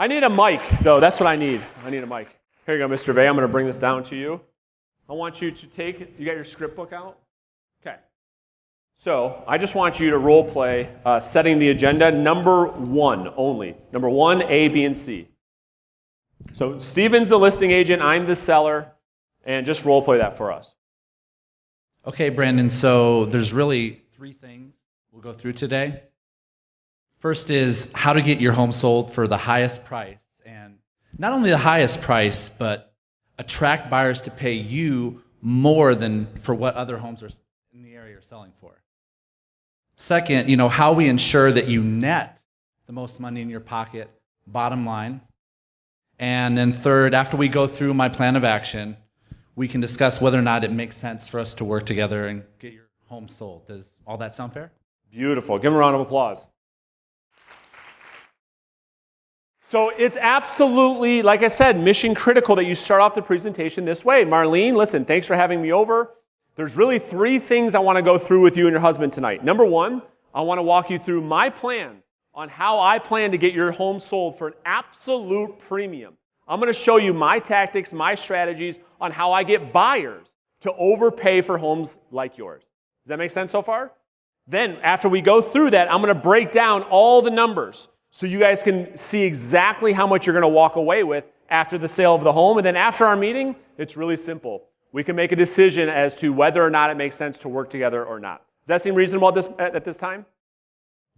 I need a mic, though. That's what I need. I need a mic. Here you go, Mr. Vey. I'm going to bring this down to you. I want you to take, you got your script book out? Okay. So I just want you to role play setting the agenda number 1 only. Number 1, A, B, and C. So Steven's the listing agent, I'm the seller, and just role play that for us. Okay, Brandon, so there's really 3 things we'll go through today. First is how to get your home sold for the highest price, and not only the highest price, but attract buyers to pay you more than for what other homes are in the area are selling for. Second, how we ensure that you net the most money in your pocket, bottom line. And then third, after we go through my plan of action, we can discuss whether or not it makes sense for us to work together and get your home sold. Does all that sound fair? Beautiful. Give him a round of applause. So it's absolutely, like I said, mission critical that you start off the presentation this way. Marlene, listen, thanks for having me over. There's really 3 things I want to go through with you and your husband tonight. Number 1, I want to walk you through my plan on how I plan to get your home sold for an absolute premium. I'm going to show you my tactics, my strategies on how I get buyers to overpay for homes like yours. Does that make sense so far? Then, after we go through that, I'm going to break down all the numbers so you guys can see exactly how much you're going to walk away with after the sale of the home. And then after our meeting, it's really simple. We can make a decision as to whether or not it makes sense to work together or not. Does that seem reasonable at this time?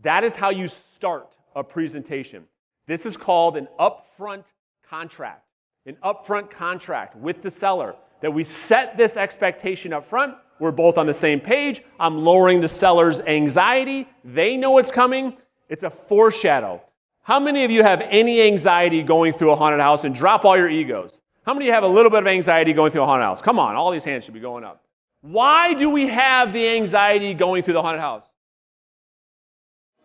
That is how you start a presentation. This is called an upfront contract. An upfront contract with the seller. That we set this expectation up front. We're both on the same page. I'm lowering the seller's anxiety. They know it's coming. It's a foreshadow. How many of you have any anxiety going through a haunted house? And drop all your egos. How many of you have a little bit of anxiety going through a haunted house? Come on, all these hands should be going up. Why do we have the anxiety going through the haunted house?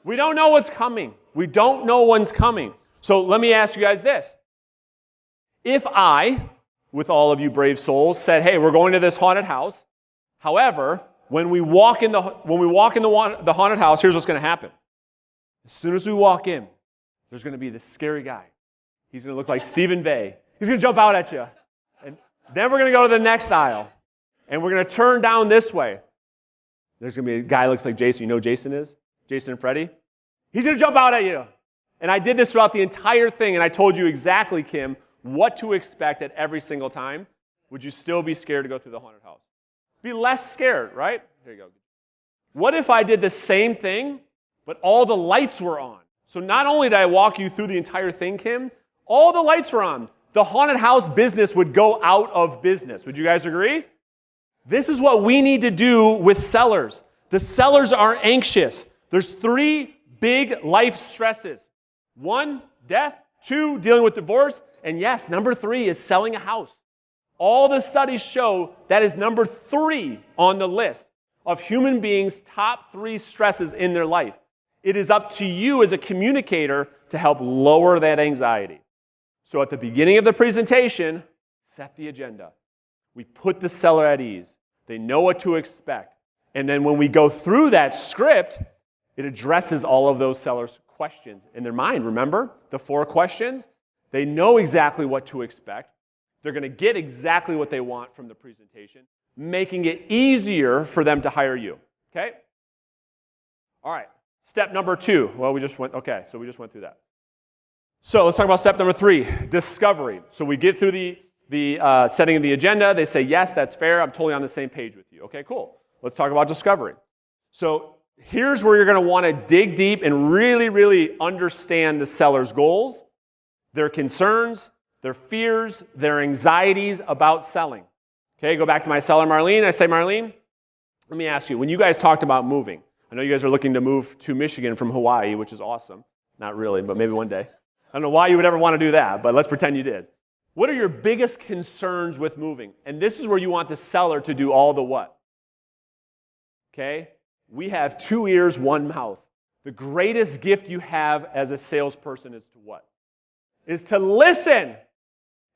We don't know what's coming. We don't know when's coming. So let me ask you guys this. If I, with all of you brave souls, said, hey, we're going to this haunted house. However, when we walk in the haunted house, here's what's going to happen. As soon as we walk in, there's going to be this scary guy. He's going to look like Stephen Vey. He's going to jump out at you. And then we're going to go to the next aisle. And we're going to turn down this way. There's going to be a guy who looks like Jason. You know who Jason is? Jason and Freddie. He's going to jump out at you. And I did this throughout the entire thing, and I told you exactly, Kim, what to expect at every single time. Would you still be scared to go through the haunted house? Be less scared, right? There you go. What if I did the same thing, but all the lights were on? So not only did I walk you through the entire thing, Kim, all the lights were on. The haunted house business would go out of business. Would you guys agree? This is what we need to do with sellers. The sellers are anxious. There's 3 big life stresses. 1, death. 2, dealing with divorce. And yes, number 3 is selling a house. All the studies show that is number 3 on the list of human beings' top 3 stresses in their life. It is up to you as a communicator to help lower that anxiety. So at the beginning of the presentation, set the agenda. We put the seller at ease. They know what to expect. And then when we go through that script, it addresses all of those sellers' questions in their mind. Remember the 4 questions? They know exactly what to expect. They're going to get exactly what they want from the presentation, making it easier for them to hire you. Okay? All right. Step number 2. Well, we just went through that. So let's talk about step number 3, discovery. So we get through the setting of the agenda. They say, yes, that's fair. I'm totally on the same page with you. Okay, cool. Let's talk about discovery. So here's where you're going to want to dig deep and really, really understand the seller's goals, their concerns, their fears, their anxieties about selling. Okay, go back to my seller, Marlene. I say, Marlene, let me ask you, when you guys talked about moving, I know you guys are looking to move to Michigan from Hawaii, which is awesome. Not really, but maybe one day. I don't know why you would ever want to do that, but let's pretend you did. What are your biggest concerns with moving? And this is where you want the seller to do all the what? Okay? We have 2 ears, 1 mouth. The greatest gift you have as a salesperson is to what? Is to listen.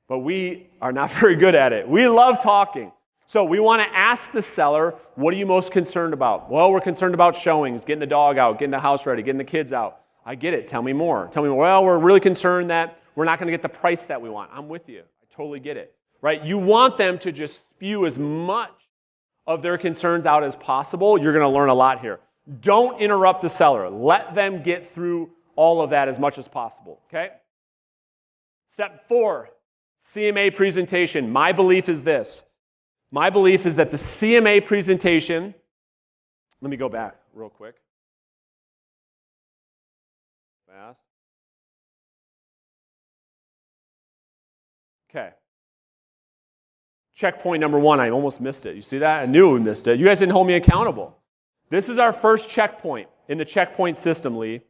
But we are not very good at it. We love talking. So we want to ask the seller, what are you most concerned about? Well, we're concerned about showings, getting the dog out, getting the house ready, getting the kids out. I get it. Tell me more. Well, we're really concerned that we're not going to get the price that we want. I'm with you. I totally get it. Right? You want them to just spew as much of their concerns out as possible. You're going to learn a lot here. Don't interrupt the seller. Let them get through all of that as much as possible. Okay? Step 4, CMA presentation. My belief is this. My belief is that the CMA presentation, let me go back real quick. Fast. Okay. Checkpoint number 1, I almost missed it. You see that? I knew we missed it. You guys didn't hold me accountable. This is our first checkpoint in the checkpoint system, Lee.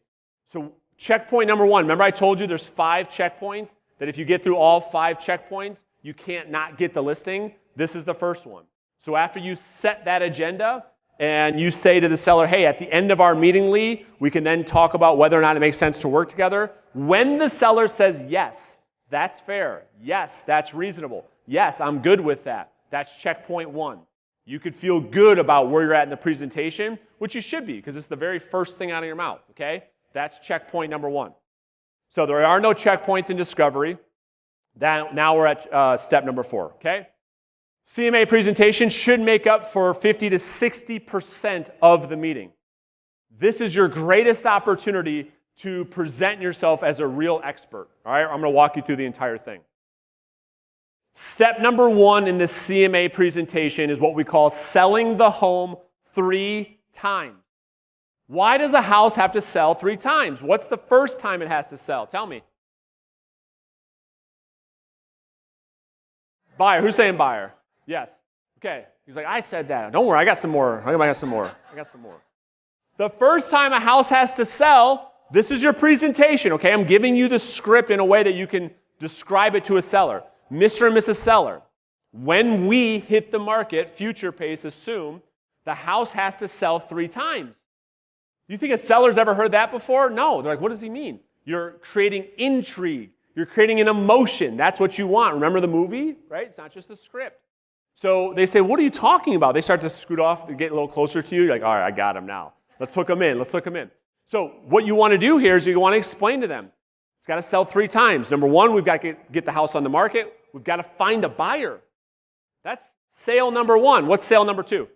So checkpoint number 1, remember I told you there's 5 checkpoints, that if you get through all 5 checkpoints, you can't not get the listing. This is the first one. So after you set that agenda and you say to the seller, hey, at the end of our meeting, Lee, we can then talk about whether or not it makes sense to work together. When the seller says, yes, that's fair. Yes, that's reasonable. Yes, I'm good with that. That's checkpoint 1. You could feel good about where you're at in the presentation, which you should be because it's the very first thing out of your mouth, okay? That's checkpoint number 1. So there are no checkpoints in discovery. Now we're at step number 4, okay? CMA presentation should make up for 50 to 60% of the meeting. This is your greatest opportunity to present yourself as a real expert, all right? I'm going to walk you through the entire thing. Step number 1 in the CMA presentation is what we call selling the home 3 times. Why does a house have to sell 3 times? What's the first time it has to sell? Tell me. Buyer. Who's saying buyer? Yes. Okay. He's like, I said that. Don't worry. I got some more. I got some more. The first time a house has to sell, this is your presentation, okay? I'm giving you the script in a way that you can describe it to a seller. Mr. and Mrs. Seller, when we hit the market, future pace, assume the house has to sell 3 times. You think a seller's ever heard that before? No. They're like, what does he mean? You're creating intrigue. You're creating an emotion. That's what you want. Remember the movie, right? It's not just the script. So they say, what are you talking about? They start to scoot off, to get a little closer to you. You're like, all right, I got him now. Let's hook him in. So what you want to do here is you want to explain to them. It's got to sell 3 times. Number 1, we've got to get the house on the market. We've got to find a buyer. That's sale number 1. What's sale number 2?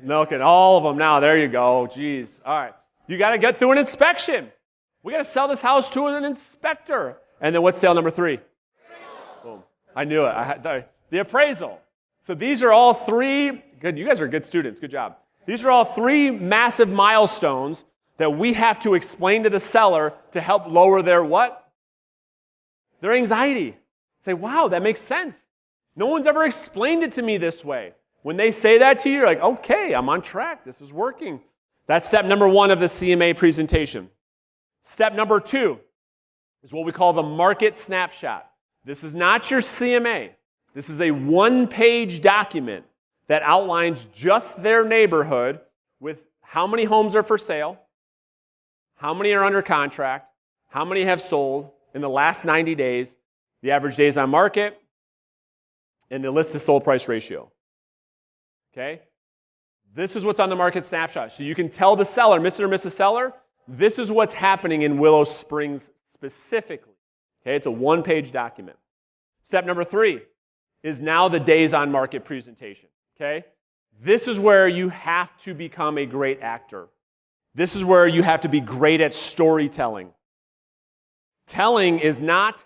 Look at all of them now. There you go. Jeez. All right. You got to get through an inspection. We got to sell this house to an inspector. And then what's sale number 3? Boom. I knew it. The appraisal. So these are all 3. Good. You guys are good students. Good job. These are all 3 massive milestones that we have to explain to the seller to help lower their what? Their anxiety. Say, wow, that makes sense. No one's ever explained it to me this way. When they say that to you, you're like, okay, I'm on track. This is working. That's step number 1 of the CMA presentation. Step number 2 is what we call the market snapshot. This is not your CMA. This is a 1-page document that outlines just their neighborhood with how many homes are for sale, how many are under contract, how many have sold in the last 90 days, the average days on market, and the list to sold price ratio. Okay? This is what's on the market snapshot. So you can tell the seller, Mr. or Mrs. Seller, this is what's happening in Willow Springs specifically. Okay? It's a 1-page document. Step number 3 is now the days on market presentation. Okay? This is where you have to become a great actor. This is where you have to be great at storytelling. Telling is not,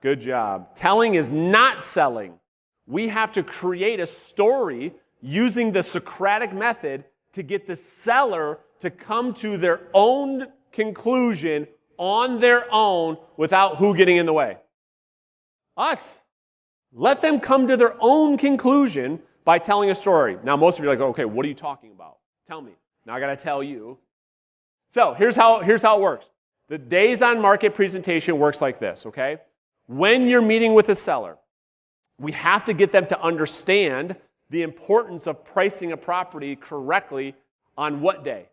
good job. Telling is not selling. We have to create a story using the Socratic method to get the seller to come to their own conclusion on their own without who getting in the way? Us. Let them come to their own conclusion by telling a story. Now, most of you are like, okay, what are you talking about? Tell me. Now I got to tell you. So here's how it works. The days on market presentation works like this, okay? When you're meeting with a seller, we have to get them to understand the importance of pricing a property correctly on what day?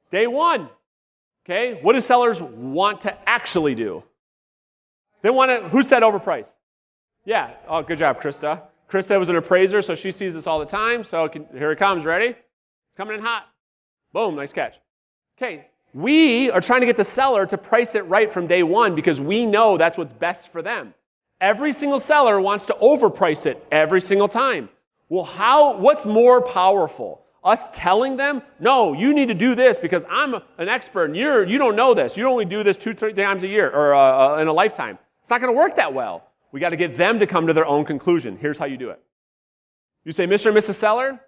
Day 1. Okay? What do sellers want to actually do? They want to, who said overpriced? Yeah. Oh, good job, Krista. Krista was an appraiser, so she sees this all the time. So here it comes. Ready? It's coming in hot. Boom, nice catch. Okay, We are trying to get the seller to price it right from day one because we know that's what's best for them. Every single seller wants to overprice it every single time. Well, what's more powerful? Us telling them, no, you need to do this because I'm an expert and you don't know this. You only do this 2-3 times a year or in a lifetime. It's not going to work that well. We got to get them to come to their own conclusion. Here's how you do it. You say, Mr. and Mrs. Seller,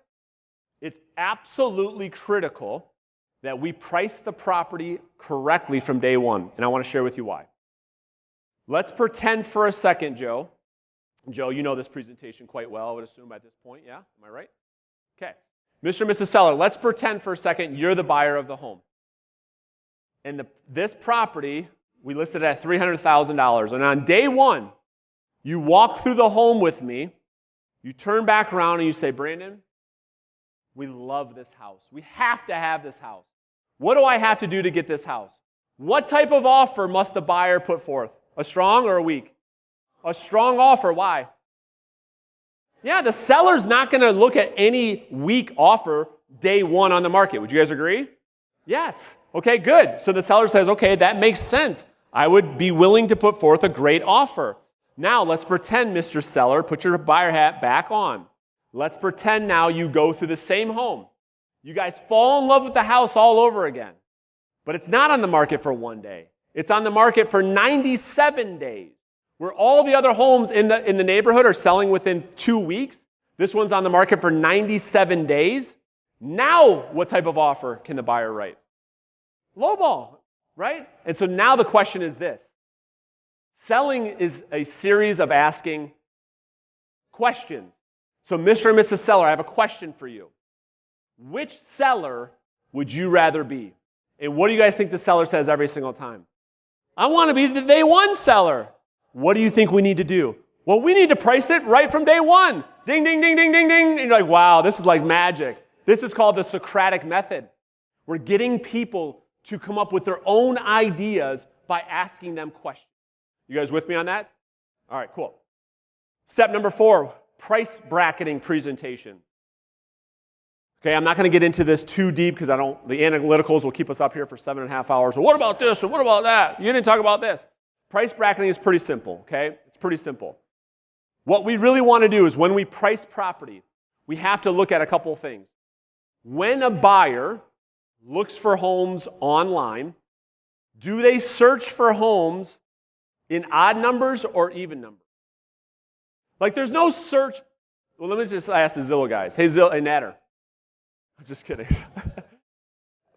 it's absolutely critical that we price the property correctly from day one. And I want to share with you why. Let's pretend for a second, Joe. Joe, you know this presentation quite well, I would assume at this point. Yeah? Am I right? Okay. Mr. and Mrs. Seller, let's pretend for a second you're the buyer of the home. And this property, we listed it at $300,000. And on day one, you walk through the home with me, you turn back around and you say, Brandon, we love this house. We have to have this house. What do I have to do to get this house? What type of offer must the buyer put forth? A strong or a weak? A strong offer. Why? Yeah, the seller's not going to look at any weak offer day one on the market. Would you guys agree? Yes. Okay, good. So the seller says, okay, that makes sense. I would be willing to put forth a great offer. Now, let's pretend, Mr. Seller, put your buyer hat back on. Let's pretend now you go through the same home. You guys fall in love with the house all over again. But it's not on the market for one day. It's on the market for 97 days. Where all the other homes in the neighborhood are selling within 2 weeks, this one's on the market for 97 days. Now, what type of offer can the buyer write? Lowball, right? And so now the question is this. Selling is a series of asking questions. So, Mr. and Mrs. Seller, I have a question for you. Which seller would you rather be? And what do you guys think the seller says every single time? I want to be the day one seller. What do you think we need to do? Well, we need to price it right from day one. Ding, ding, ding, ding, ding, ding. And you're like, wow, this is like magic. This is called the Socratic method. We're getting people to come up with their own ideas by asking them questions. You guys with me on that? All right, cool. Step number 4, price bracketing presentation. Okay, I'm not going to get into this too deep because the analyticals will keep us up here for 7.5 hours. Well, what about this? And what about that? You didn't talk about this. Price bracketing is pretty simple, okay? It's pretty simple. What we really want to do is when we price property, we have to look at a couple of things. When a buyer looks for homes online, do they search for homes in odd numbers or even numbers? Like there's no search. Well, let me just ask the Zillow guys. Hey, Zillow, hey, Natter. I'm just kidding.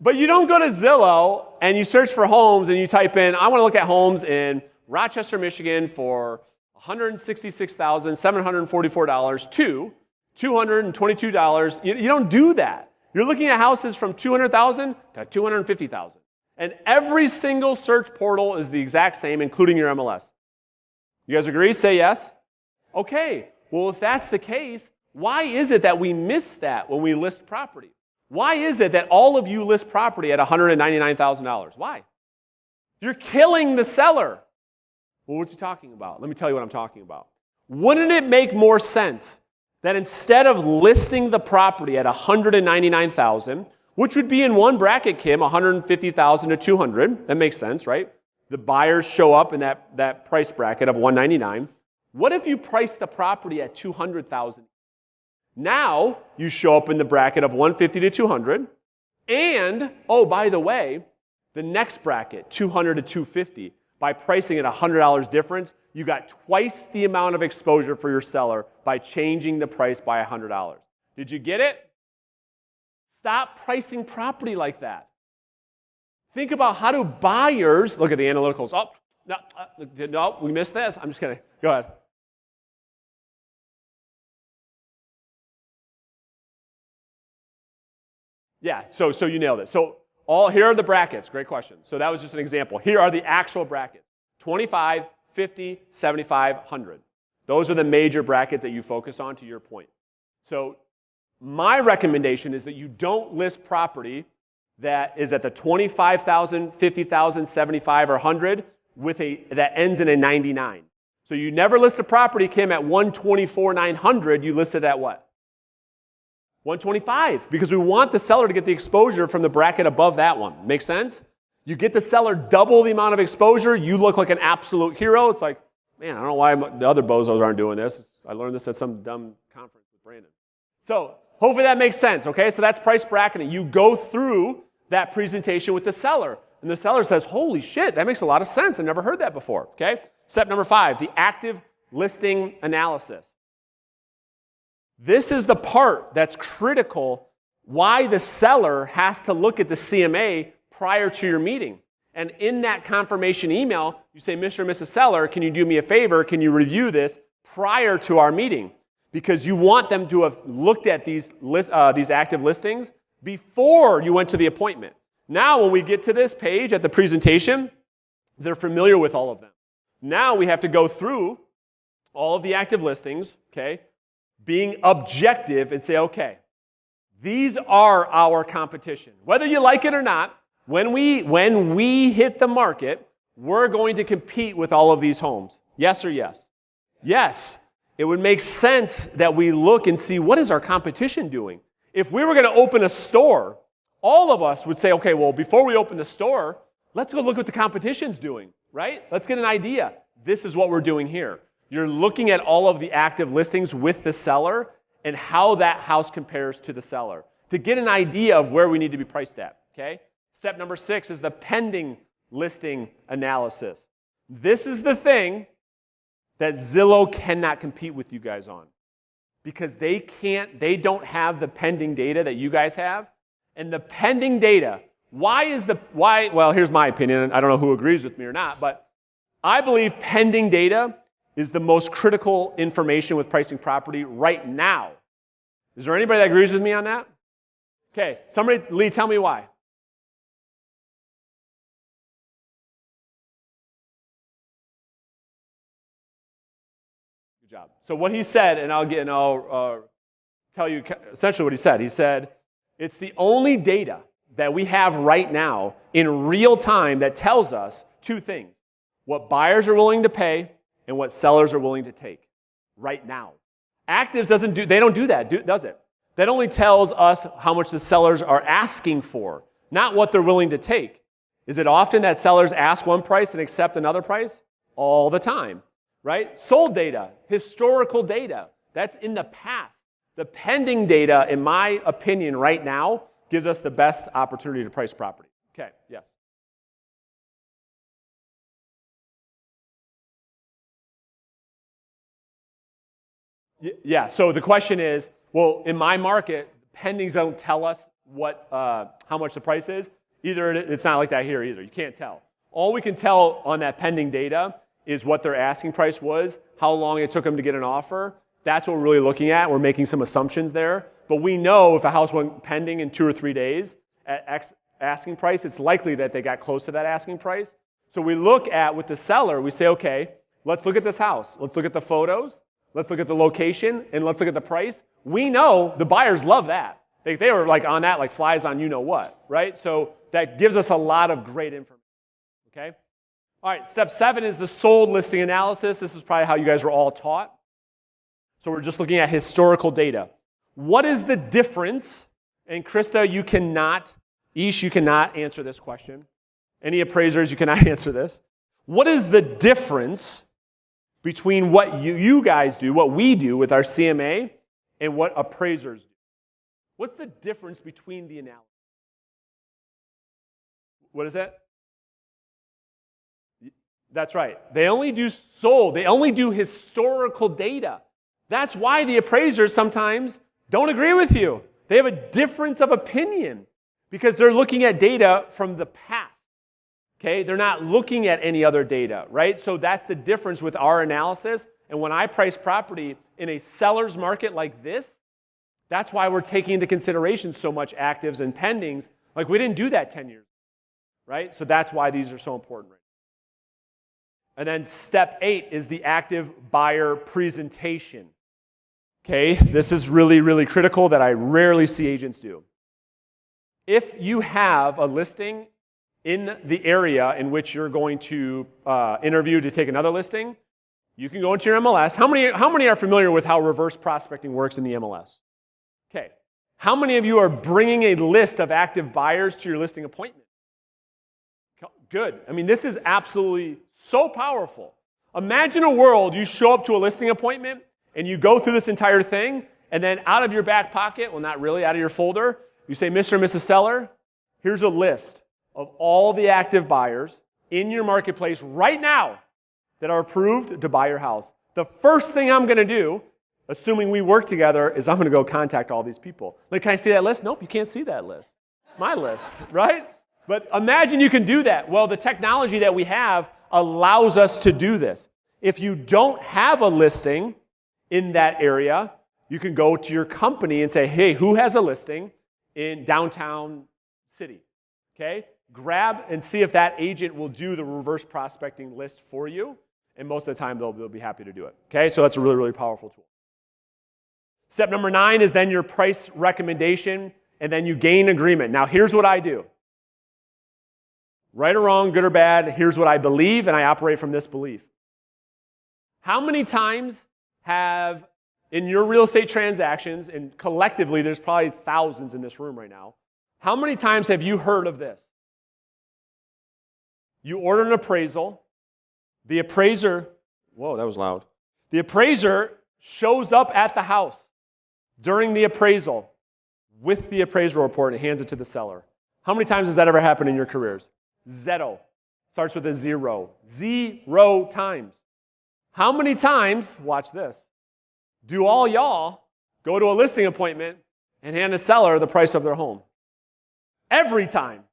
But you don't go to Zillow and you search for homes and you type in, I want to look at homes in Rochester, Michigan for $166,744 to $222. You don't do that. You're looking at houses from $200,000 to $250,000. And every single search portal is the exact same, including your MLS. You guys agree? Say yes. Okay. Well, if that's the case, why is it that we miss that when we list property? Why is it that all of you list property at $199,000? Why? You're killing the seller. Well, what's he talking about? Let me tell you what I'm talking about. Wouldn't it make more sense that instead of listing the property at $199,000, which would be in one bracket, Kim, $150,000 to $200, that makes sense, right? The buyers show up in that price bracket of $199. What if you price the property at $200,000? Now you show up in the bracket of $150,000 to $200, and oh, by the way, the next bracket, $200,000 to $250,000. By pricing at $100 difference, you got twice the amount of exposure for your seller by changing the price by $100. Did you get it? Stop pricing property like that. Think about how do buyers look at the analyticals. Oh, no, we missed this. I'm just kidding. Go ahead. Yeah, so you nailed it. So here are the brackets. Great question. So that was just an example. Here are the actual brackets. 25, 50, 75, 100. Those are the major brackets that you focus on, to your point. So my recommendation is that you don't list property that is at the 25,000, 50,000, 75, or 100 that ends in a 99. So you never list a property, Kim, at 124,900. You list it at what? 125, because we want the seller to get the exposure from the bracket above that one. Make sense? You get the seller double the amount of exposure, you look like an absolute hero. It's like, man, I don't know why the other bozos aren't doing this. I learned this at some dumb conference with Brandon. So hopefully that makes sense, okay? So that's price bracketing. You go through that presentation with the seller, and the seller says, holy shit, that makes a lot of sense. I've never heard that before, okay? Step number 5, the active listing analysis. This is the part that's critical why the seller has to look at the CMA prior to your meeting. And in that confirmation email, you say, Mr. and Mrs. Seller, can you do me a favor? Can you review this prior to our meeting? Because you want them to have looked at these active listings before you went to the appointment. Now, when we get to this page at the presentation, they're familiar with all of them. Now we have to go through all of the active listings, okay, being objective and say, okay, these are our competition. Whether you like it or not, when we hit the market, we're going to compete with all of these homes. Yes or yes? Yes. It would make sense that we look and see what is our competition doing. If we were going to open a store, all of us would say, okay, well, before we open the store, let's go look what the competition's doing, right? Let's get an idea. This is what we're doing here. You're looking at all of the active listings with the seller and how that house compares to the seller to get an idea of where we need to be priced at, okay? Step number 6 is the pending listing analysis. This is the thing that Zillow cannot compete with you guys on because they don't have the pending data that you guys have. And the pending data, well, here's my opinion. I don't know who agrees with me or not, but I believe pending data is the most critical information with pricing property right now. Is there anybody that agrees with me on that? Okay, Lee, tell me why. Good job. So what he said, and I'll tell you essentially what he said. He said, it's the only data that we have right now in real time that tells us 2 things. What buyers are willing to pay and what sellers are willing to take right now. Actives they don't do that, does it? That only tells us how much the sellers are asking for, not what they're willing to take. Is it often that sellers ask one price and accept another price? All the time, right? Sold data, historical data, that's in the past. The pending data, in my opinion, right now, gives us the best opportunity to price property. Okay, yes. Yeah, so the question is, well, in my market, pendings don't tell us how much the price is. It's not like that here either. You can't tell. All we can tell on that pending data is what their asking price was, how long it took them to get an offer. That's what we're really looking at. We're making some assumptions there. But we know if a house went pending in 2 or 3 days at X asking price, it's likely that they got close to that asking price. So we look at, with the seller, we say, okay, let's look at this house. Let's look at the photos. Let's look at the location, and let's look at the price. We know the buyers love that. They were like on that like flies on you-know-what, right? So that gives us a lot of great information, okay? All right, step 7 is the sold listing analysis. This is probably how you guys were all taught. So we're just looking at historical data. What is the difference? And Krista, you cannot answer this question. Any appraisers, you cannot answer this. What is the difference between what you guys do, what we do with our CMA, and what appraisers do? What's the difference between the analysis? What is that? That's right. They only do sold. They only do historical data. That's why the appraisers sometimes don't agree with you. They have a difference of opinion because they're looking at data from the past. Okay? They're not looking at any other data, right? So that's the difference with our analysis. And when I price property in a seller's market like this, that's why we're taking into consideration so much actives and pendings. Like we didn't do that 10 years, right? So that's why these are so important. Right? And then step 8 is the active buyer presentation. Okay, this is really, really critical that I rarely see agents do. If you have a listing in the area in which you're going to interview to take another listing, you can go into your MLS. How many are familiar with how reverse prospecting works in the MLS? Okay. How many of you are bringing a list of active buyers to your listing appointment? Good. I mean, this is absolutely so powerful. Imagine a world you show up to a listing appointment and you go through this entire thing, and then out of your back pocket, well, not really, out of your folder, you say, Mr. and Mrs. Seller, here's a list of all the active buyers in your marketplace right now that are approved to buy your house. The first thing I'm going to do, assuming we work together, is I'm going to go contact all these people. Like, can I see that list? Nope, you can't see that list. It's my list, right? But imagine you can do that. Well, the technology that we have allows us to do this. If you don't have a listing in that area, you can go to your company and say, hey, who has a listing in downtown city? Okay? Grab and see if that agent will do the reverse prospecting list for you. And most of the time, they'll be happy to do it. Okay? So that's a really, really powerful tool. Step number 9 is then your price recommendation, and then you gain agreement. Now, here's what I do. Right or wrong, good or bad, here's what I believe, and I operate from this belief. How many times have, in your real estate transactions, and collectively there's probably thousands in this room right now, how many times have you heard of this? You order an appraisal, the appraiser, whoa, that was loud. The appraiser shows up at the house during the appraisal with the appraisal report and hands it to the seller. How many times has that ever happened in your careers? Zero. Starts with a 0. 0 times. How many times, watch this, do all y'all go to a listing appointment and hand a seller the price of their home? Every time.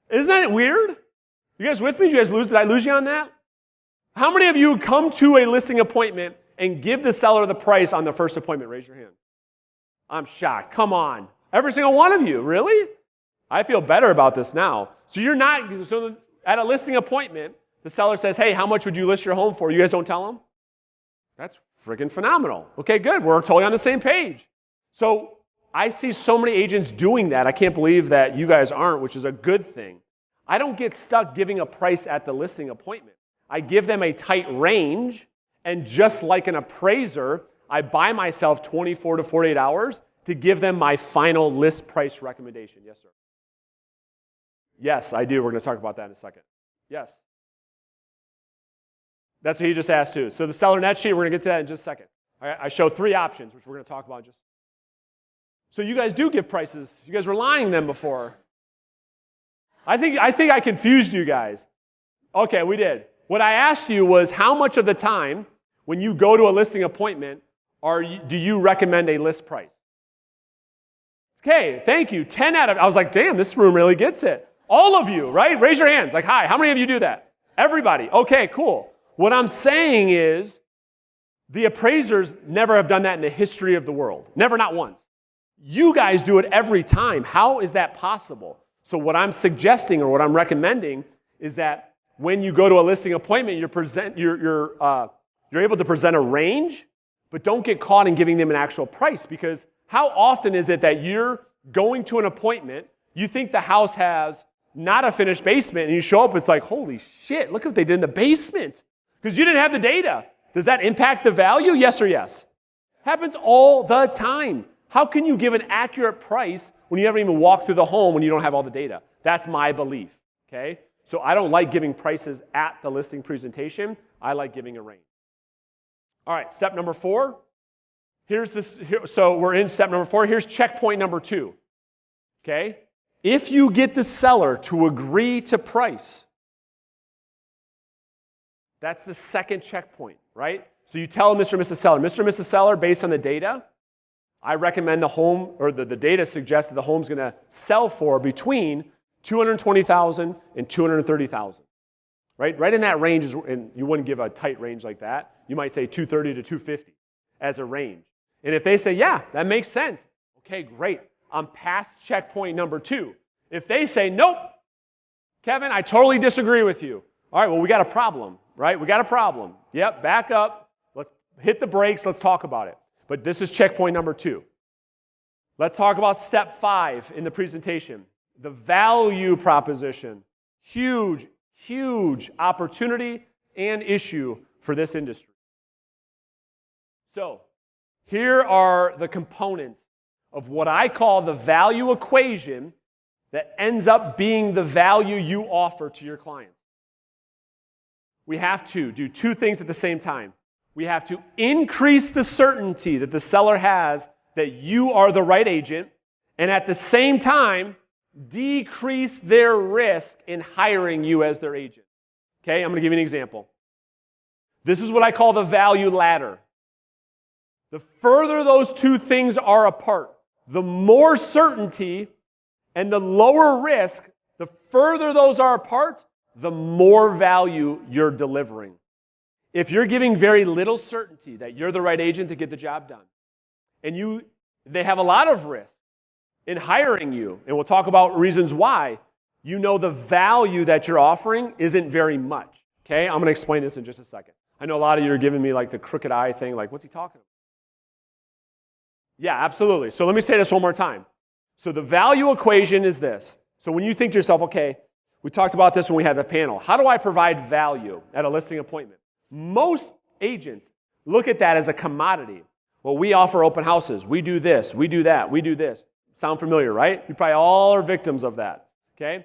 Isn't that weird? You guys with me? Did I lose you on that? How many of you come to a listing appointment and give the seller the price on the first appointment? Raise your hand. I'm shocked. Come on. Every single one of you. Really? I feel better about this now. So at a listing appointment, the seller says, hey, how much would you list your home for? You guys don't tell them? That's freaking phenomenal. Okay, good. We're totally on the same page. So I see so many agents doing that. I can't believe that you guys aren't, which is a good thing. I don't get stuck giving a price at the listing appointment. I give them a tight range, and just like an appraiser, I buy myself 24 to 48 hours to give them my final list price recommendation. Yes, sir. Yes, I do. We're going to talk about that in a second. Yes. That's what he just asked too. So the seller net sheet, we're going to get to that in just a second. I show 3 options, which we're going to talk about just. So you guys do give prices. You guys were lying them before. I think I confused you guys. Okay, we did. What I asked you was how much of the time when you go to a listing appointment do you recommend a list price? Okay, thank you. 10 out of, I was like, damn, this room really gets it. All of you, right? Raise your hands. Like, hi, how many of you do that? Everybody. Okay, cool. What I'm saying is the appraisers never have done that in the history of the world. Never, not once. You guys do it every time. How is that possible? So what I'm suggesting or what I'm recommending is that when you go to a listing appointment, you're able to present a range, but don't get caught in giving them an actual price, because how often is it that you're going to an appointment, you think the house has not a finished basement, and you show up, it's like, holy shit, look what they did in the basement. Because you didn't have the data. Does that impact the value? Yes or yes? Happens all the time. How can you give an accurate price when you haven't even walked through the home when you don't have all the data? That's my belief, okay? So I don't like giving prices at the listing presentation. I like giving a range. All right, step number 4. So we're in step number 4. Here's checkpoint number 2, okay? If you get the seller to agree to price, that's the second checkpoint, right? So you tell Mr. and Mrs. Seller, Mr. and Mrs. Seller, based on the data, I recommend the home, or the data suggests that the home's going to sell for between $220,000 and $230,000, right? Right in that range, and you wouldn't give a tight range like that. You might say $230,000 to $250,000 as a range. And if they say, yeah, that makes sense, okay, great. I'm past checkpoint number 2. If they say, nope, Kevin, I totally disagree with you. All right, well, we got a problem, right? We got a problem. Yep, back up. Let's hit the brakes. Let's talk about it. But this is checkpoint number 2. Let's talk about step 5 in the presentation. The value proposition. Huge, huge opportunity and issue for this industry. So, here are the components of what I call the value equation that ends up being the value you offer to your clients. We have to do two things at the same time. We have to increase the certainty that the seller has that you are the right agent, and at the same time, decrease their risk in hiring you as their agent. Okay, I'm going to give you an example. This is what I call the value ladder. The further those two things are apart, the more certainty and the lower risk, the further those are apart, the more value you're delivering. If you're giving very little certainty that you're the right agent to get the job done, and they have a lot of risk in hiring you, and we'll talk about reasons why, you know the value that you're offering isn't very much. Okay, I'm going to explain this in just a second. I know a lot of you are giving me like the crooked eye thing, like, what's he talking about? Yeah, absolutely. So let me say this one more time. So the value equation is this. So when you think to yourself, okay, we talked about this when we had the panel. How do I provide value at a listing appointment? Most agents look at that as a commodity. Well, we offer open houses. We do this. We do that. We do this. Sound familiar, right? You probably all are victims of that, okay?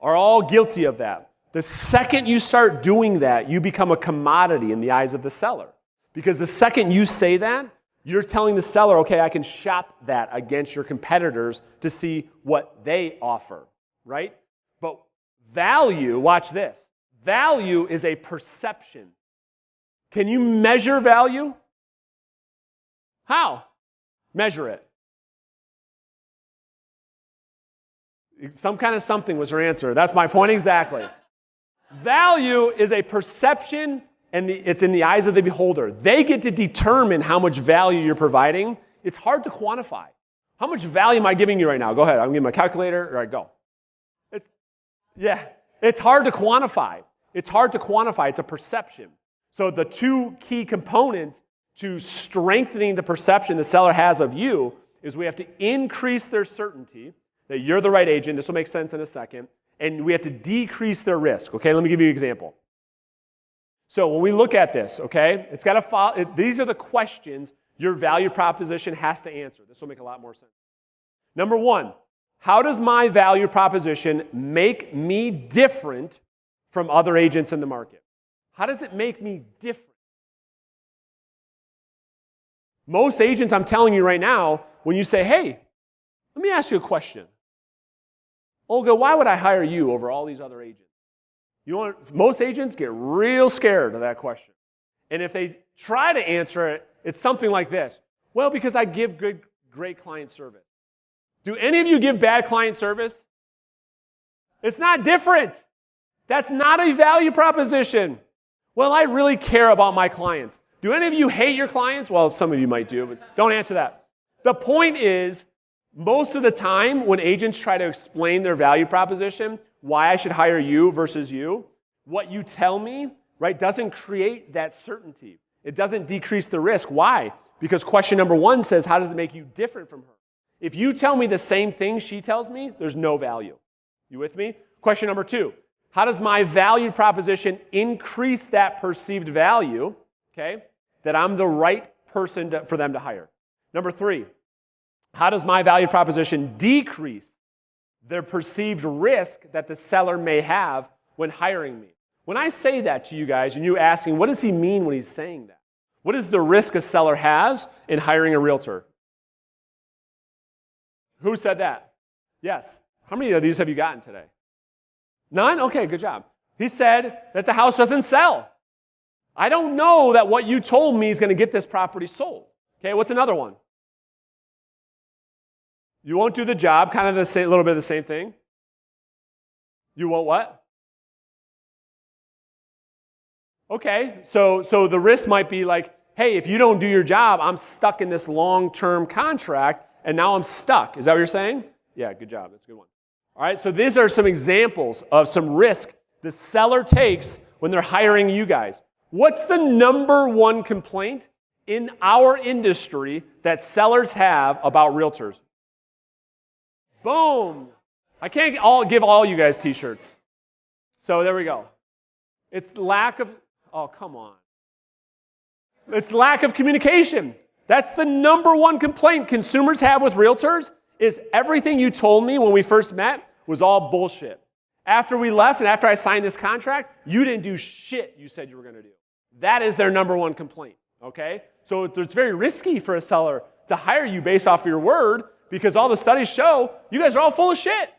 Are all guilty of that. The second you start doing that, you become a commodity in the eyes of the seller. Because the second you say that, you're telling the seller, okay, I can shop that against your competitors to see what they offer, right? But value, watch this. Value is a perception. Can you measure value? How? Measure it. Some kind of something was her answer. That's my point exactly. Value is a perception, and it's in the eyes of the beholder. They get to determine how much value you're providing. It's hard to quantify. How much value am I giving you right now? Go ahead. I'm giving my calculator. All right, go. It's hard to quantify. It's hard to quantify. It's a perception. So the two key components to strengthening the perception the seller has of you is we have to increase their certainty that you're the right agent. This will make sense in a second. And we have to decrease their risk. Okay, let me give you an example. So when we look at this, okay, it's got to follow. These are the questions your value proposition has to answer. This will make a lot more sense. Number one, how does my value proposition make me different from other agents in the market? How does it make me different? Most agents, I'm telling you right now, when you say, hey, let me ask you a question. Olga, why would I hire you over all these other agents? Most agents get real scared of that question. And if they try to answer it, it's something like this. Well, because I give great client service. Do any of you give bad client service? It's not different. That's not a value proposition. Well, I really care about my clients. Do any of you hate your clients? Well, some of you might do, but don't answer that. The point is, most of the time when agents try to explain their value proposition, why I should hire you versus you, what you tell me, right, doesn't create that certainty. It doesn't decrease the risk. Why? Because question number one says, how does it make you different from her? If you tell me the same thing she tells me, there's no value. You with me? Question number two, how does my value proposition increase that perceived value, okay, that I'm the right person for them to hire? Number three, how does my value proposition decrease their perceived risk that the seller may have when hiring me? When I say that to you guys, and you asking, what does he mean when he's saying that? What is the risk a seller has in hiring a realtor? Who said that? Yes. How many of these have you gotten today? None? Okay, good job. He said that the house doesn't sell. I don't know that what you told me is going to get this property sold. Okay, what's another one? You won't do the job, kind of the same, little bit of the same thing. You won't what? Okay, so the risk might be like, hey, if you don't do your job, I'm stuck in this long-term contract, and now I'm stuck. Is that what you're saying? Yeah, good job. That's a good one. All right, so these are some examples of some risk the seller takes when they're hiring you guys. What's the number one complaint in our industry that sellers have about realtors? Boom. I can't give all you guys t-shirts. So there we go. It's lack of, oh, come on. It's lack of communication. That's the number one complaint consumers have with realtors is everything you told me when we first met was all bullshit. After we left and after I signed this contract, you didn't do shit you said you were going to do. That is their number one complaint, okay? So it's very risky for a seller to hire you based off of your word because all the studies show you guys are all full of shit,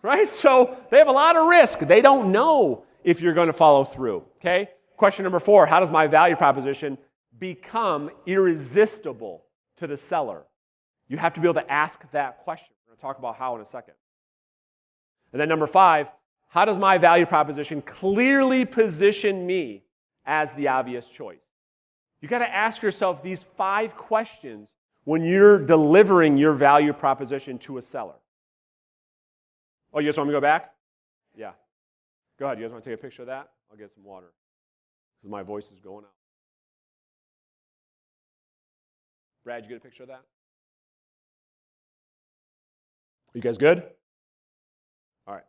right? So they have a lot of risk. They don't know if you're going to follow through, okay? Question number 4, how does my value proposition become irresistible to the seller? You have to be able to ask that question. We're going to talk about how in a second. And then number 5, how does my value proposition clearly position me as the obvious choice? You got to ask yourself these 5 questions when you're delivering your value proposition to a seller. Oh, you guys want me to go back? Yeah. Go ahead. You guys want to take a picture of that? I'll get some water because my voice is going out. Brad, you get a picture of that? You guys good? All right.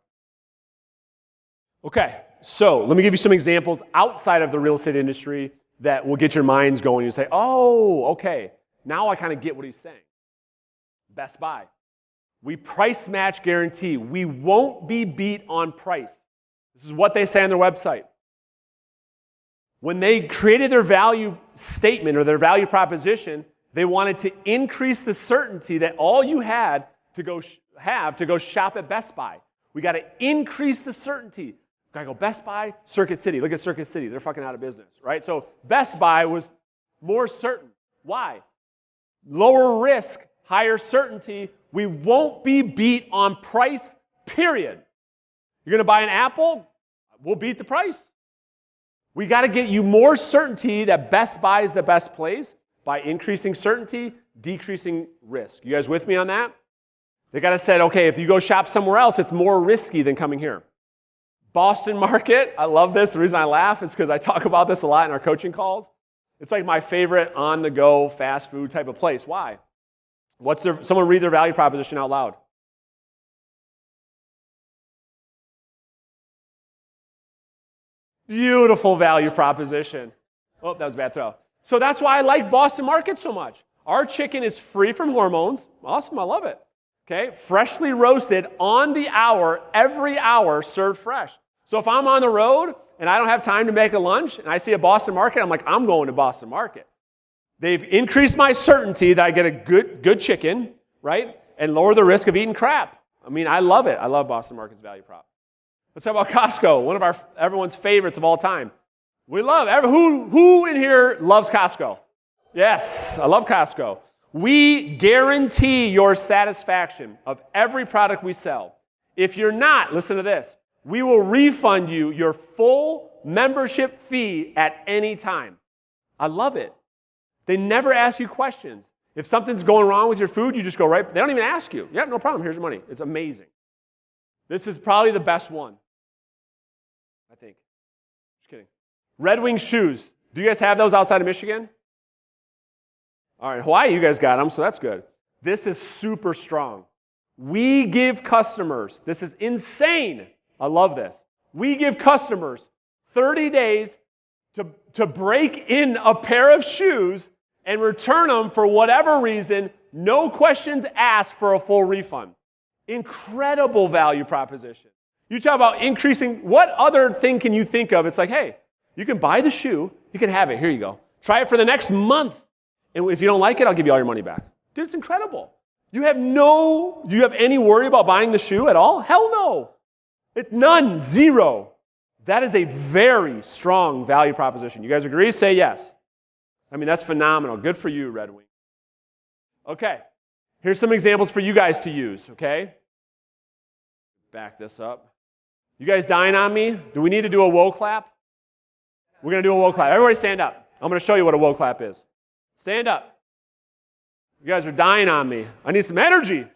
Okay, so let me give you some examples outside of the real estate industry that will get your minds going. You say, oh, okay, now I kind of get what he's saying. Best Buy. We price match guarantee. We won't be beat on price. This is what they say on their website. When they created their value statement or their value proposition, they wanted to increase the certainty that all you had to go shop at Best Buy. We got to increase the certainty. Got to go Best Buy, Circuit City. Look at Circuit City. They're fucking out of business, right? So Best Buy was more certain. Why? Lower risk, higher certainty. We won't be beat on price, period. You're going to buy an Apple? We'll beat the price. We got to get you more certainty that Best Buy is the best place by increasing certainty, decreasing risk. You guys with me on that? They got to say, okay, if you go shop somewhere else, it's more risky than coming here. Boston market, I love this. The reason I laugh is because I talk about this a lot in our coaching calls. It's like my favorite on-the-go fast food type of place. Why? Someone read their value proposition out loud. Beautiful value proposition. Oh, that was a bad throw. So that's why I like Boston market so much. Our chicken is free from hormones. Awesome, I love it. Okay, freshly roasted on the hour, every hour served fresh. So if I'm on the road and I don't have time to make a lunch and I see a Boston market, I'm like, I'm going to Boston market. They've increased my certainty that I get a good chicken, right? And lower the risk of eating crap. I mean, I love it. I love Boston market's value prop. Let's talk about Costco, one of everyone's favorites of all time. We love, who in here loves Costco? Yes, I love Costco. We guarantee your satisfaction of every product we sell. If you're not, listen to this, we will refund you your full membership fee at any time. I love it. They never ask you questions. If something's going wrong with your food, you just go right, they don't even ask you. Yeah, no problem, here's your money. It's amazing. This is probably the best one, I think. Just kidding. Red Wing shoes. Do you guys have those outside of Michigan? All right, Hawaii, you guys got them, so that's good. This is super strong. We give customers, this is insane. I love this. We give customers 30 days to break in a pair of shoes and return them for whatever reason, no questions asked for a full refund. Incredible value proposition. You talk about increasing, what other thing can you think of? It's like, hey, you can buy the shoe, you can have it, here you go. Try it for the next month. And if you don't like it, I'll give you all your money back. Dude, it's incredible. Do you have any worry about buying the shoe at all? Hell no. It's none, zero. That is a very strong value proposition. You guys agree? Say yes. I mean, that's phenomenal. Good for you, Red Wing. Okay. Here's some examples for you guys to use, okay? Back this up. You guys dying on me? Do we need to do a whoa clap? We're going to do a whoa clap. Everybody stand up. I'm going to show you what a whoa clap is. Stand up. You guys are dying on me. I need some energy.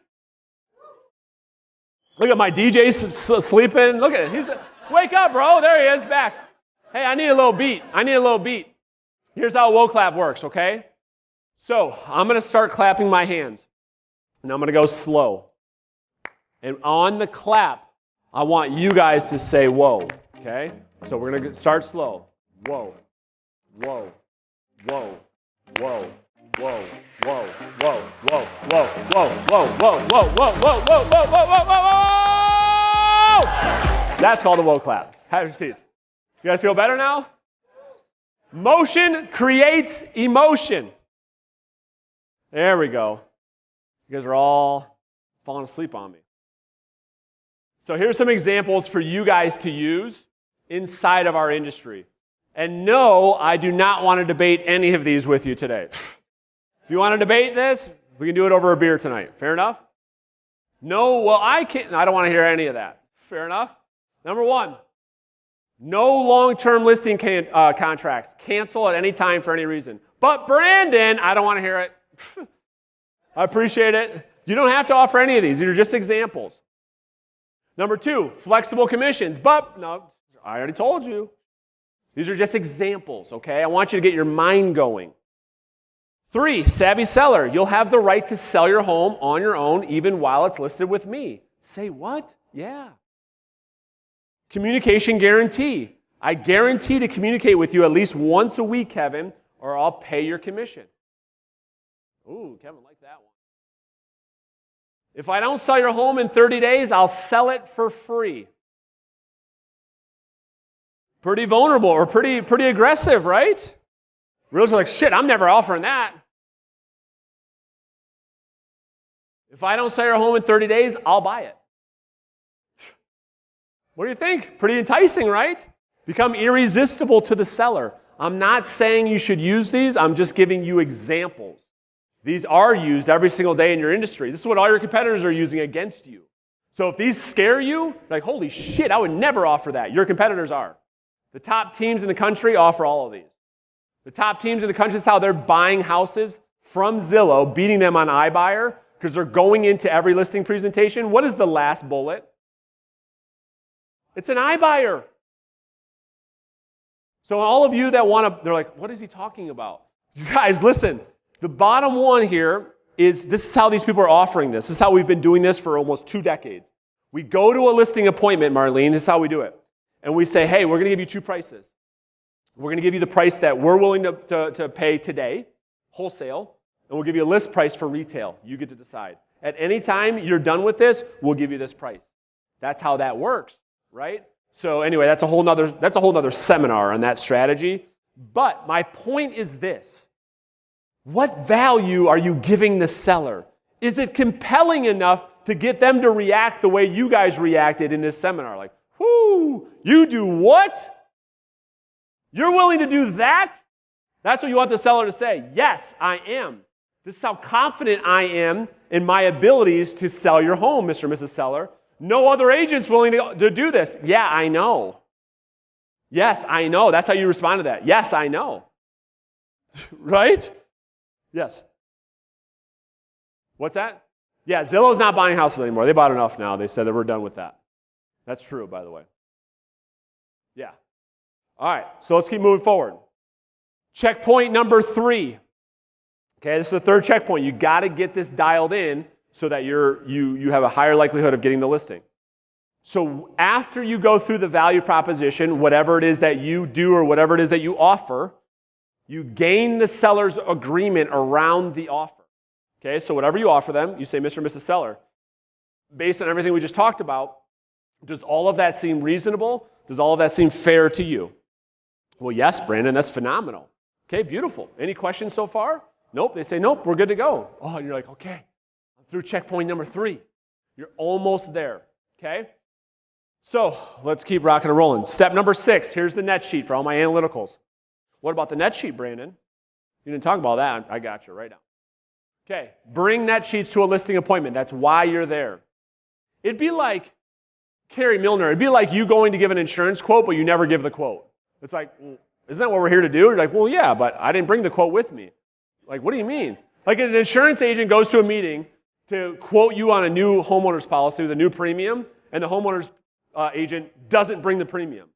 Look at my DJ sleeping. Look at it. Wake up, bro. There he is, back. Hey, I need a little beat. Here's how a whoa clap works, okay? So I'm going to start clapping my hands. And I'm going to go slow. And on the clap, I want you guys to say whoa, okay? So we're going to start slow. Whoa, whoa, whoa. Whoa, whoa, whoa, whoa, whoa, whoa, whoa, whoa, whoa, whoa, whoa, whoa, whoa, whoa, whoa, whoa, whoa, whoa, whoa. That's called a whoa clap. Have your seats. You guys feel better now? Motion creates emotion. There we go. You guys are all falling asleep on me. So here's some examples for you guys to use inside of our industry. And no, I do not want to debate any of these with you today. If you want to debate this, we can do it over a beer tonight. Fair enough? No, well, I can't. I don't want to hear any of that. Fair enough? Number one, no long-term listing contracts. Cancel at any time for any reason. But Brandon, I don't want to hear it. I appreciate it. You don't have to offer any of these. These are just examples. Number two, flexible commissions. But, no, I already told you. These are just examples, okay? I want you to get your mind going. Three, savvy seller. You'll have the right to sell your home on your own even while it's listed with me. Say what? Yeah. Communication guarantee. I guarantee to communicate with you at least once a week, Kevin, or I'll pay your commission. Ooh, Kevin liked that one. If I don't sell your home in 30 days, I'll sell it for free. Pretty vulnerable or pretty aggressive, right? Realtors are like, shit, I'm never offering that. If I don't sell your home in 30 days, I'll buy it. What do you think? Pretty enticing, right? Become irresistible to the seller. I'm not saying you should use these. I'm just giving you examples. These are used every single day in your industry. This is what all your competitors are using against you. So if these scare you, like, holy shit, I would never offer that. Your competitors are. The top teams in the country offer all of these. The top teams in the country, is how they're buying houses from Zillow, beating them on iBuyer, because they're going into every listing presentation. What is the last bullet? It's an iBuyer. So all of you that want to, they're like, what is he talking about? You guys, listen. The bottom one here is, this is how these people are offering this. This is how we've been doing this for almost 2 decades. We go to a listing appointment, Marlene, this is how we do it. And we say, hey, we're going to give you 2 prices. We're going to give you the price that we're willing to pay today, wholesale, and we'll give you a list price for retail. You get to decide. At any time you're done with this, we'll give you this price. That's how that works, right? So anyway, that's a whole nother seminar on that strategy. But my point is this. What value are you giving the seller? Is it compelling enough to get them to react the way you guys reacted in this seminar? Like, whoo, you do what? You're willing to do that? That's what you want the seller to say. Yes, I am. This is how confident I am in my abilities to sell your home, Mr. and Mrs. Seller. No other agent's willing to do this. Yeah, I know. Yes, I know. That's how you respond to that. Yes, I know. Right? Yes. What's that? Yeah, Zillow's not buying houses anymore. They bought enough now. They said that we're done with that. That's true, by the way. Yeah. All right, so let's keep moving forward. Checkpoint number 3. Okay, this is the third checkpoint. You got to get this dialed in so that you have a higher likelihood of getting the listing. So after you go through the value proposition, whatever it is that you do or whatever it is that you offer, you gain the seller's agreement around the offer. Okay, so whatever you offer them, you say, Mr. and Mrs. Seller, based on everything we just talked about, does all of that seem reasonable? Does all of that seem fair to you? Well, yes, Brandon, that's phenomenal. Okay, beautiful. Any questions so far? Nope. They say, nope, we're good to go. Oh, and you're like, okay, I'm through checkpoint number 3. You're almost there, okay? So let's keep rocking and rolling. Step number 6, here's the net sheet for all my analyticals. What about the net sheet, Brandon? You didn't talk about that. I got you right now. Okay, bring net sheets to a listing appointment. That's why you're there. It'd be like, Carrie Milner, it'd be like you going to give an insurance quote, but you never give the quote. It's like, isn't that what we're here to do? You're like, well, yeah, but I didn't bring the quote with me. Like, what do you mean? Like an insurance agent goes to a meeting to quote you on a new homeowner's policy with a new premium, and the homeowner's agent doesn't bring the premium.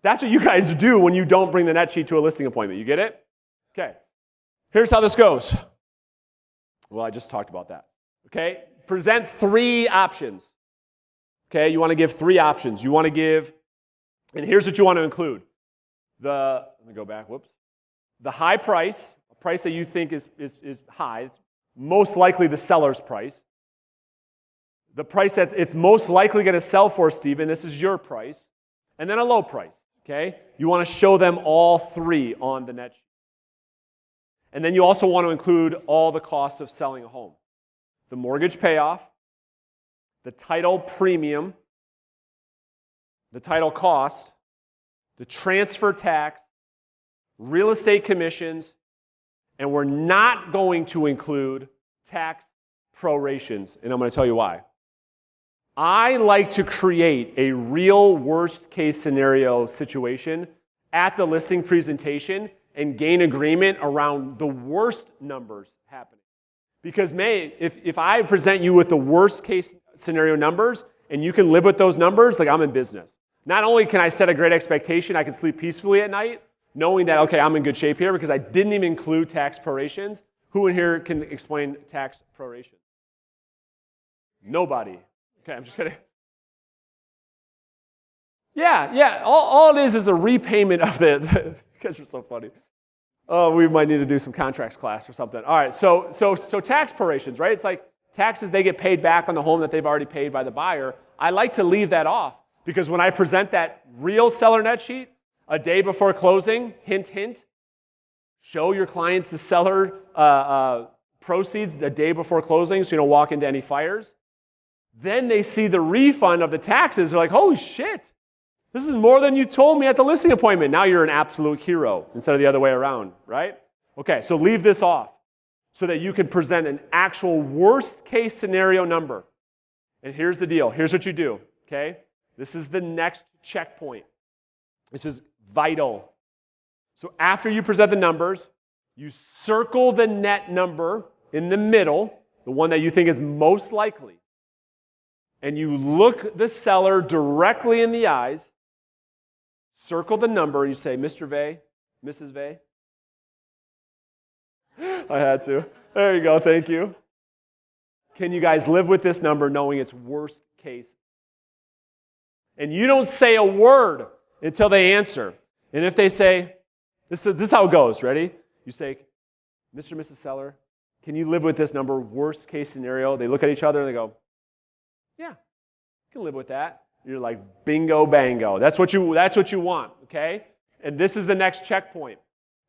That's what you guys do when you don't bring the net sheet to a listing appointment. You get it? Okay. Here's how this goes. Well, I just talked about that. Okay? Present 3 options. Okay? You want to give 3 options. You want to give, and here's what you want to include. Let me go back, whoops. The high price, a price that you think is high, it's most likely the seller's price. the price that it's most likely going to sell for, Stephen, this is your price, and then a low price, okay? You want to show them all three on the net sheet. And then you also want to include all the costs of selling a home. The mortgage payoff, the title premium, the title cost, the transfer tax, real estate commissions, and we're not going to include tax prorations, and I'm going to tell you why. I like to create a real worst case scenario situation at the listing presentation and gain agreement around the worst numbers happening. Because if I present you with the worst case scenario numbers and you can live with those numbers, like I'm in business. Not only can I set a great expectation, I can sleep peacefully at night, knowing that, okay, I'm in good shape here because I didn't even include tax prorations. Who in here can explain tax prorations? Nobody. Okay, I'm just kidding. Yeah. All it is a repayment of the you guys are so funny. Oh, we might need to do some contracts class or something. All right, so tax prorations, right? It's like taxes they get paid back on the home that they've already paid by the buyer. I like to leave that off because when I present that real seller net sheet a day before closing, hint, hint, show your clients the seller proceeds a day before closing so you don't walk into any fires. Then they see the refund of the taxes. They're like, holy shit, this is more than you told me at the listing appointment. Now you're an absolute hero instead of the other way around, right? Okay, so leave this off so that you can present an actual worst case scenario number. And here's the deal. Here's what you do, okay? This is the next checkpoint. This is vital. So after you present the numbers, you circle the net number in the middle, the one that you think is most likely. And you look the seller directly in the eyes, circle the number, and you say, Mr. Vey, Mrs. Vey. I had to. There you go, thank you. Can you guys live with this number knowing it's worst case? And you don't say a word until they answer. And if they say, this is how it goes, ready? You say, Mr. and Mrs. Seller, can you live with this number, worst case scenario? They look at each other and they go, yeah, you can live with that. You're like, bingo, bango. That's what you want, okay? And this is the next checkpoint.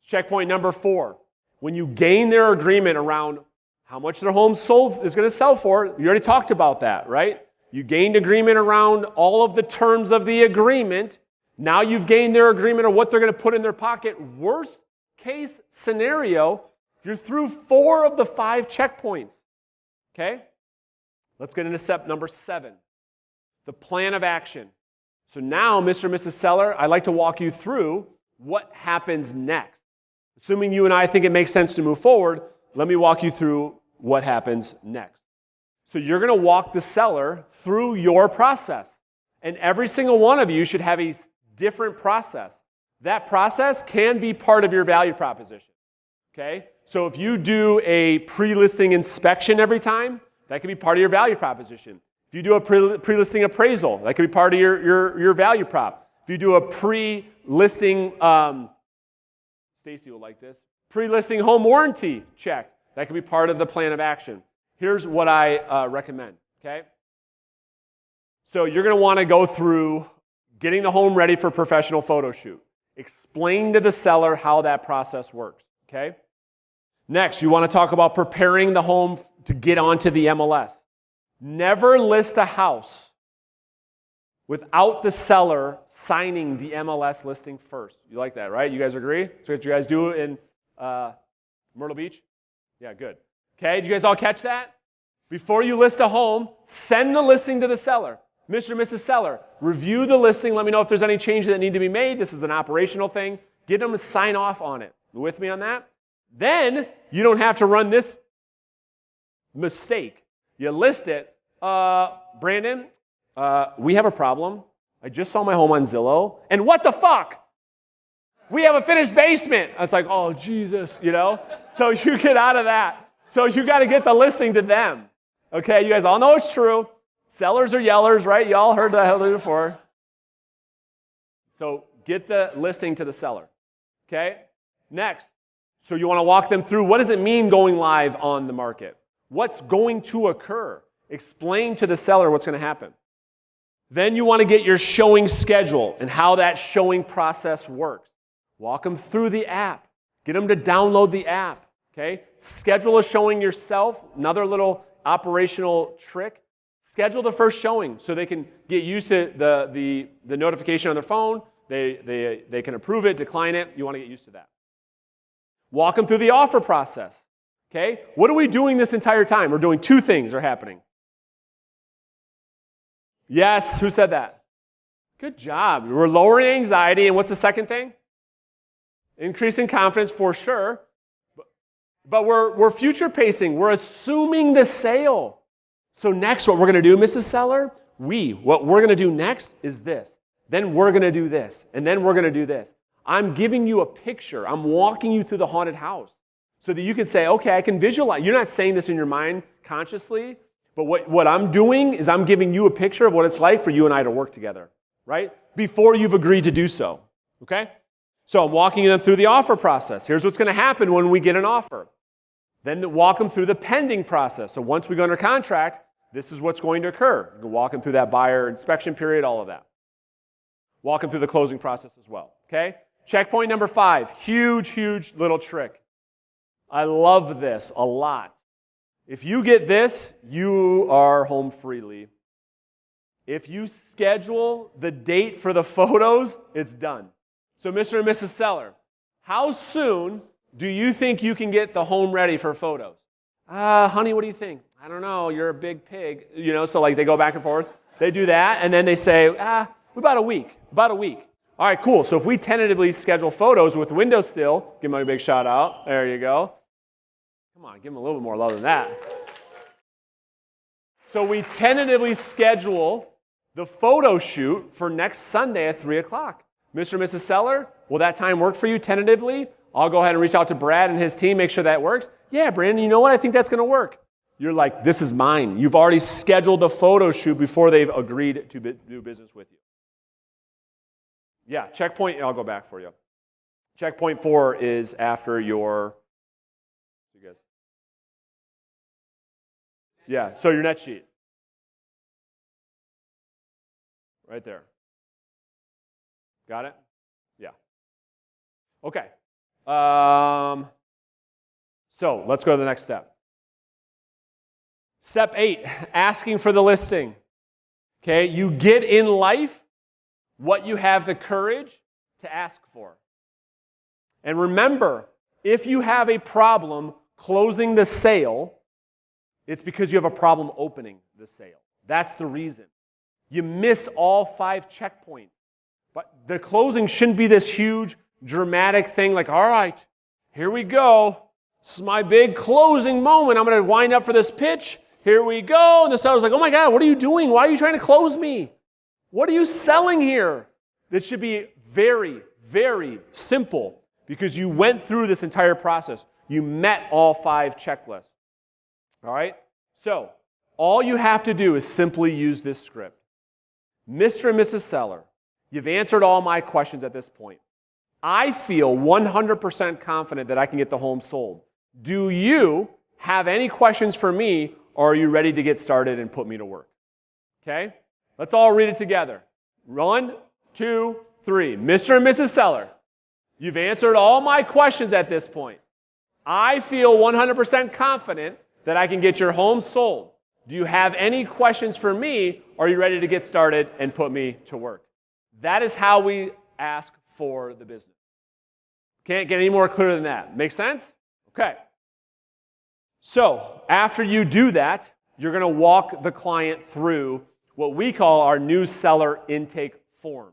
Checkpoint number 4. When you gain their agreement around how much their home sold is going to sell for, you already talked about that, right? You gained agreement around all of the terms of the agreement. Now you've gained their agreement on what they're going to put in their pocket. Worst case scenario, you're through 4 of the 5 checkpoints, okay? Let's get into step number 7, the plan of action. So now, Mr. and Mrs. Seller, I'd like to walk you through what happens next. Assuming you and I think it makes sense to move forward, let me walk you through what happens next. So you're going to walk the seller through your process. And every single one of you should have a different process. That process can be part of your value proposition, okay? So if you do a pre-listing inspection every time, that can be part of your value proposition. If you do a pre-listing appraisal, that could be part of your value prop. If you do a pre-listing, Stacy will like this, pre-listing home warranty check, that could be part of the plan of action. Here's what I recommend, okay? So you're going to want to go through getting the home ready for a professional photo shoot. Explain to the seller how that process works, okay? Next, you want to talk about preparing the home to get onto the MLS. Never list a house without the seller signing the MLS listing first. You like that, right? You guys agree? That's what you guys do in Myrtle Beach? Yeah, good. Okay, did you guys all catch that? Before you list a home, send the listing to the seller. Mr. and Mrs. Seller, review the listing. Let me know if there's any changes that need to be made. This is an operational thing. Get them to sign off on it. You with me on that? Then you don't have to run this mistake. You list it. Brandon, we have a problem. I just saw my home on Zillow. And what the fuck? We have a finished basement. I was like, oh, Jesus, you know? So you get out of that. So you got to get the listing to them. Okay, you guys all know it's true. Sellers are yellers, right? You all heard that before. So get the listing to the seller. Okay? Next. So you want to walk them through what does it mean going live on the market? What's going to occur? Explain to the seller what's going to happen. Then you want to get your showing schedule and how that showing process works. Walk them through the app. Get them to download the app. Okay? Schedule a showing yourself. Another little operational trick. Schedule the first showing so they can get used to the notification on their phone. They can approve it, decline it. You want to get used to that. Walk them through the offer process. Okay? What are we doing this entire time? We're doing two things are happening. Yes, who said that? Good job. We're lowering anxiety, and what's the second thing? Increasing confidence for sure. But we're future pacing. We're assuming the sale. So next, what we're going to do, Mrs. Seller, what we're going to do next is this. Then we're going to do this, and then we're going to do this. I'm giving you a picture. I'm walking you through the haunted house so that you can say, okay, I can visualize. You're not saying this in your mind consciously, but what I'm doing is I'm giving you a picture of what it's like for you and I to work together, right? Before you've agreed to do so, okay? So I'm walking them through the offer process. Here's what's going to happen when we get an offer. Then walk them through the pending process. So once we go under contract, this is what's going to occur. You can walk them through that buyer inspection period, all of that. Walk them through the closing process as well, okay? Checkpoint number 5, huge, huge little trick. I love this a lot. If you get this, you are home freely. If you schedule the date for the photos, it's done. So Mr. and Mrs. Seller, how soon do you think you can get the home ready for photos? Honey, what do you think? I don't know, you're a big pig. So like they go back and forth. They do that, and then they say, about a week. All right, cool. So if we tentatively schedule photos with windowsill, give them a big shout out. There you go. Come on, give them a little bit more love than that. So we tentatively schedule the photo shoot for next Sunday at 3 o'clock. Mr. and Mrs. Seller, will that time work for you tentatively? I'll go ahead and reach out to Brad and his team, make sure that works. Yeah, Brandon, you know what? I think that's going to work. You're like, this is mine. You've already scheduled the photo shoot before they've agreed to do business with you. Yeah, checkpoint, I'll go back for you. Checkpoint 4 is after your, you guys. Yeah, so your net sheet. Right there. Got it? Yeah. Okay. So let's go to the next step. Step 8, asking for the listing. Okay, you get in life what you have the courage to ask for. And remember, if you have a problem closing the sale, it's because you have a problem opening the sale. That's the reason. You missed all 5 checkpoints. But the closing shouldn't be this huge, dramatic thing like, all right, here we go. This is my big closing moment. I'm going to wind up for this pitch. Here we go. And the seller's like, oh my God, what are you doing? Why are you trying to close me? What are you selling here? It should be very, very simple because you went through this entire process. You met all 5 checklists. All right? So, all you have to do is simply use this script. Mr. and Mrs. Seller, you've answered all my questions at this point. I feel 100% confident that I can get the home sold. Do you have any questions for me, or are you ready to get started and put me to work? Okay? Let's all read it together. 1, 2, 3. Mr. and Mrs. Seller, you've answered all my questions at this point. I feel 100% confident that I can get your home sold. Do you have any questions for me, or are you ready to get started and put me to work? That is how we ask for the business. Can't get any more clear than that. Make sense? Okay. So, after you do that, you're going to walk the client through what we call our new seller intake form.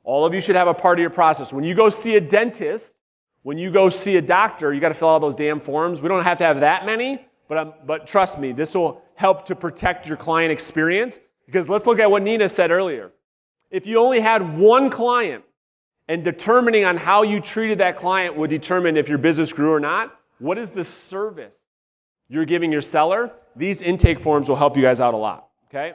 All of you should have a part of your process. When you go see a dentist, when you go see a doctor, you got to fill out those damn forms. We don't have to have that many, but trust me, this will help to protect your client experience. Because let's look at what Nina said earlier. If you only had one client, and determining on how you treated that client would determine if your business grew or not, what is the service you're giving your seller? These intake forms will help you guys out a lot, okay?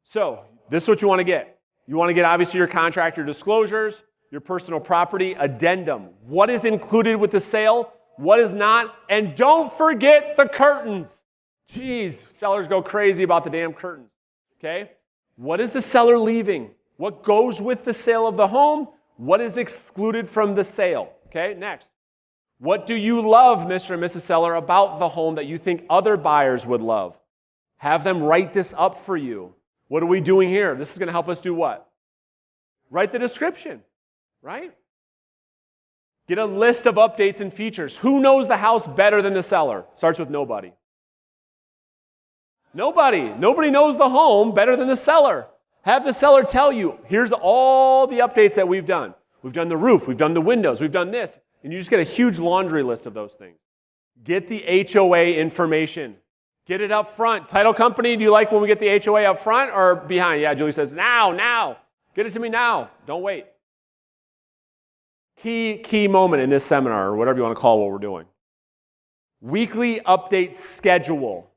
So, this is what you want to get. You want to get, obviously, your contract, your disclosures, your personal property addendum. What is included with the sale? What is not? And don't forget the curtains. Geez, sellers go crazy about the damn curtains. Okay? What is the seller leaving? What goes with the sale of the home? What is excluded from the sale? Okay, next. What do you love, Mr. and Mrs. Seller, about the home that you think other buyers would love? Have them write this up for you. What are we doing here? This is going to help us do what? Write the description, right? Get a list of updates and features. Who knows the house better than the seller? Starts with nobody. Nobody. Nobody knows the home better than the seller. Have the seller tell you, here's all the updates that we've done. We've done the roof, we've done the windows, we've done this. And you just get a huge laundry list of those things. Get the HOA information. Get it up front. Title company, do you like when we get the HOA up front or behind? Yeah, Julie says, now. Get it to me now. Don't wait. Key moment in this seminar, or whatever you want to call what we're doing. Weekly update schedule.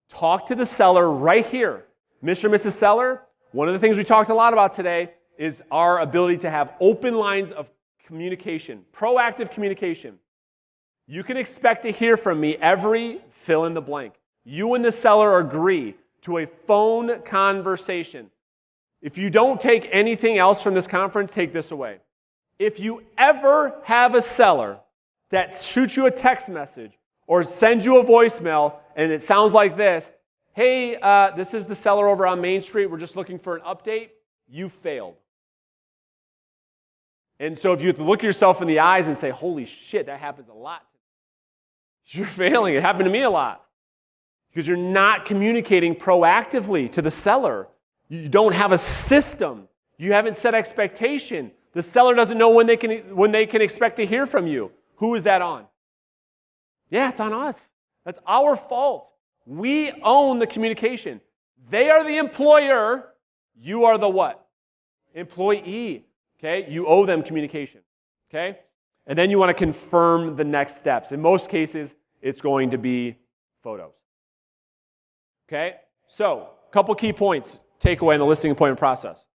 Talk to the seller right here. Mr. and Mrs. Seller, one of the things we talked a lot about today is our ability to have open lines of communication, proactive communication. You can expect to hear from me every fill in the blank. You and the seller agree to a phone conversation. If you don't take anything else from this conference, take this away. If you ever have a seller that shoots you a text message or sends you a voicemail and it sounds like this, hey, this is the seller over on Main Street, we're just looking for an update, you failed. And so if you have to look yourself in the eyes and say, holy shit, that happens a lot, you're failing. It happened to me a lot. Because you're not communicating proactively to the seller. You don't have a system. You haven't set expectation. The seller doesn't know when they can expect to hear from you. Who is that on? Yeah, it's on us. That's our fault. We own the communication. They are the employer. You are the what? Employee. Okay? You owe them communication. Okay? And then you want to confirm the next steps. In most cases, it's going to be photos. Okay? So, a couple key points, takeaway in the listing appointment process.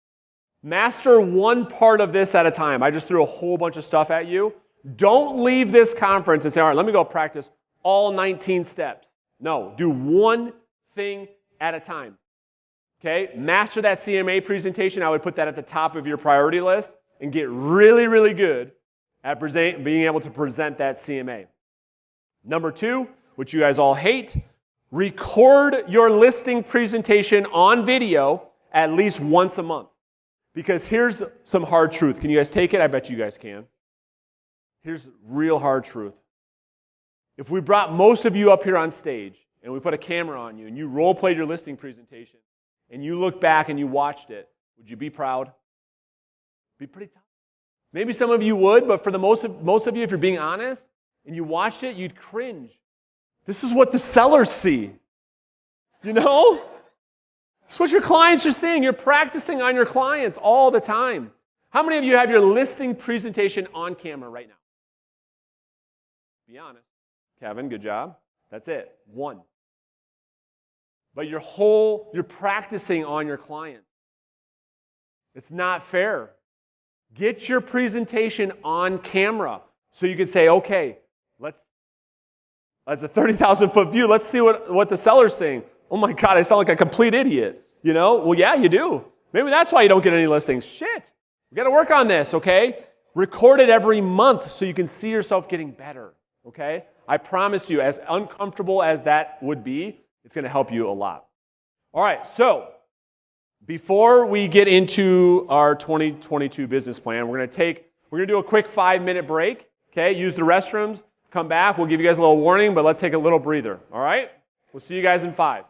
Master one part of this at a time. I just threw a whole bunch of stuff at you. Don't leave this conference and say, all right, let me go practice all 19 steps. No, do one thing at a time. Okay? Master that CMA presentation. I would put that at the top of your priority list and get really, really good at being able to present that CMA. Number two, which you guys all hate, record your listing presentation on video at least once a month. Because here's some hard truth. Can you guys take it? I bet you guys can. Here's real hard truth. If we brought most of you up here on stage and we put a camera on you and you role-played your listing presentation and you look back and you watched it, would you be proud? Be pretty tough. Maybe some of you would, but for the most of you, if you're being honest, and you watched it, you'd cringe. This is what the sellers see. You know? It's what your clients are seeing. You're practicing on your clients all the time. How many of you have your listing presentation on camera right now? Be honest. Kevin, good job. That's it. One. But you're practicing on your clients. It's not fair. Get your presentation on camera so you can say, okay, that's a 30,000-foot view. Let's see what the seller's saying. Oh my God, I sound like a complete idiot. You know? Well, yeah, you do. Maybe that's why you don't get any listings. Shit. We got to work on this, okay? Record it every month so you can see yourself getting better, okay? I promise you, as uncomfortable as that would be, it's going to help you a lot. All right, so before we get into our 2022 business plan, we're going to do a quick 5-minute break, okay? Use the restrooms, come back. We'll give you guys a little warning, but let's take a little breather, all right? We'll see you guys in 5.